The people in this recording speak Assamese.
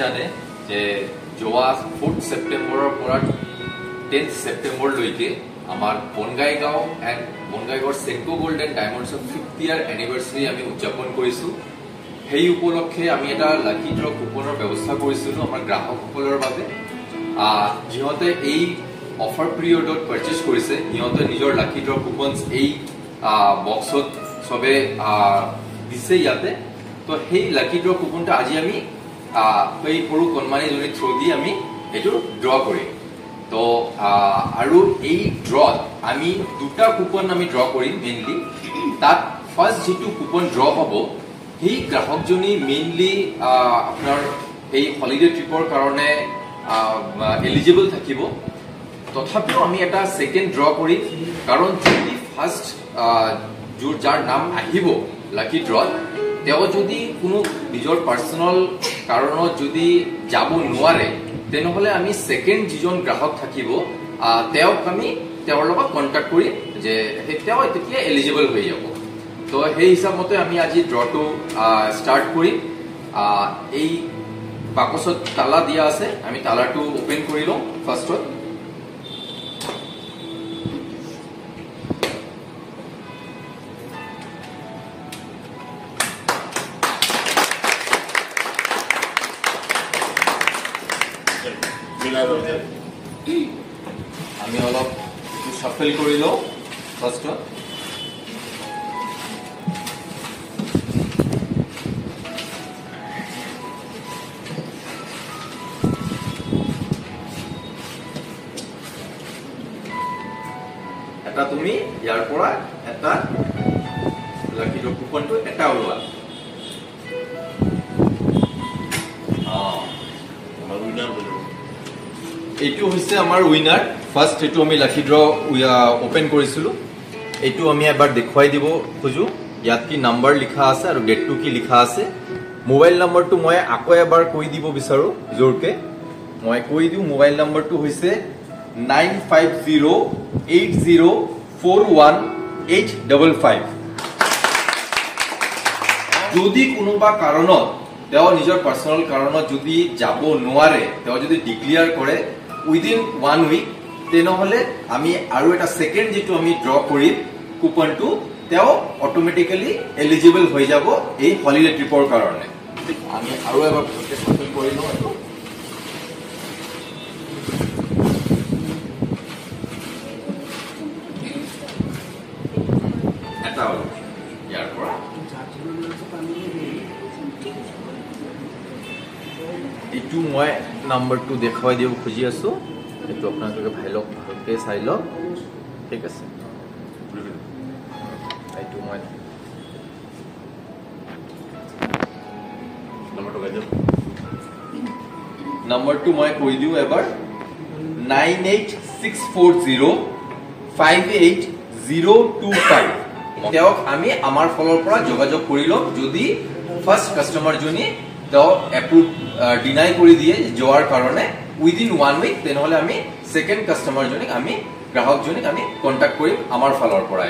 জানে যে যোৱা 4 সেপ্টেম্বৰৰ পৰা 10 সেপ্টেম্বৰ লৈকে আমাৰ Bongaigaon and বনগাইগাঁৱৰ Senco gold and ডায়মণ্ডছৰ 50 ইয়াৰ এনিভাৰ্সাৰী আমি উদযাপন কৰিছো। সেই উপলক্ষে আমি এটা লাকি ড্ৰ কুপনৰ ব্যৱস্থা কৰিছিলো আমাৰ গ্ৰাহকসকলৰ বাবে। যিহঁতে এই অফাৰ পিৰিয়ডত পাৰচেজ কৰিছে সিহঁতে নিজৰ লাকি ড্ৰ কুপনছ এই বক্সত সবে দিছে ইয়াতে। তো সেই লাকি ড্ৰ কুপনটা আজি আমি সেই সৰু কণমানিজনীৰ থ্ৰু দি আমি এইটো ড্ৰ কৰিম। তো আৰু এই ড্ৰত আমি দুটা কুপন আমি ড্ৰ কৰিম মেইনলি। তাত ফাৰ্ষ্ট যেটো কুপন ড্ৰ হ'ব সেই গ্ৰাহকজনী মেইনলি আপোনাৰ এই হলিডে ট্ৰিপৰ কাৰণে এলিজিবল থাকিব। তথাপিও আমি এটা সেকেন্ড ড্ৰ কৰিম, কাৰণ যদি ফাৰ্ষ্ট যাৰ নাম আহিব লাকি ড্ৰত তেওঁ যদি কোনো নিজৰ পাৰ্সোনাল কাৰণত যদি যাব নোৱাৰে তেনেহলে আমি সেকেন্ড যিজন গ্ৰাহক থাকিব তেওঁক আমি তেওঁৰ লগত কন্টাক্ট কৰিম যে তেওঁ তেতিয়া এলিজিবল হৈ যাব। তো সেই হিচাপতে আমি আজি ড্ৰটো ষ্টাৰ্ট কৰিম। এই বাকচত তালা দিয়া আছে, আমি তালাটো ওপেন কৰি লওঁ ফাৰ্ষ্টত। আমি অলপ শাফল কৰি লওঁ ফাৰ্ষ্টত। এটা তুমি ইয়াৰ পৰা এটা লাকি ড্ৰ কুপনটো এটা ওলোৱা। এইটো হৈছে আমাৰ উইনাৰ ফাৰ্ষ্ট। এইটো আমি লাকি ড্ৰ ওপেন কৰিছিলো। এইটো আমি এবাৰ দেখুৱাই দিব খোজো। ইয়াত কি নাম্বাৰ লিখা আছে আৰু ডেটটো কি লিখা আছে। মোবাইল নম্বৰটো মই আকৌ এবাৰ কৈ দিব বিচাৰো জোৰকে। মই কৈ দিওঁ মোবাইল নম্বৰটো হৈছে 9508041855। যদি কোনোবা কাৰণত তেওঁ নিজৰ পাৰ্সোনাল কাৰণত যদি যাব নোৱাৰে, তেওঁ যদি ডিক্লেয়াৰ কৰে উইদিন 1 উইক, তেনেহলে আমি আৰু এটা সেকেন্ড যেটো আমি ড্ৰ কৰিম কুপনটো তেওঁ অটোমেটিক্যালি এলিজিবল হৈ যাব এই হলিডে ট্ৰিপৰ কাৰণে। আমি আৰু এবাৰ ভালকে শাফল কৰি লওঁ। এইটো এটা হ'ল ইয়াৰ পৰা এইটো মই নাম্বাৰটো দেখুৱাই দিব খুজি আছো। এইটো আপোনালোকে ভালকে চাই লওক, ঠিক আছে। এইটো মই নাম্বাৰটো মই কৈ দিওঁ এবাৰ 9864058025। তেওঁক আমি আমাৰ ফলৰ পৰা যোগাযোগ কৰি লম। যদি ফাৰ্ষ্ট কাষ্টমাৰ জনী তেওঁ এপ্ৰুভ ডিনাই কৰি দিয়ে যোৱাৰ কাৰণে উইদিন 1 উইক, তেনেহলে আমি সেকেন্ড কাষ্টমাৰ জনীক আমি গ্ৰাহকজনীক আমি কন্টাক্ট কৰিম আমাৰ ফালৰ পৰা।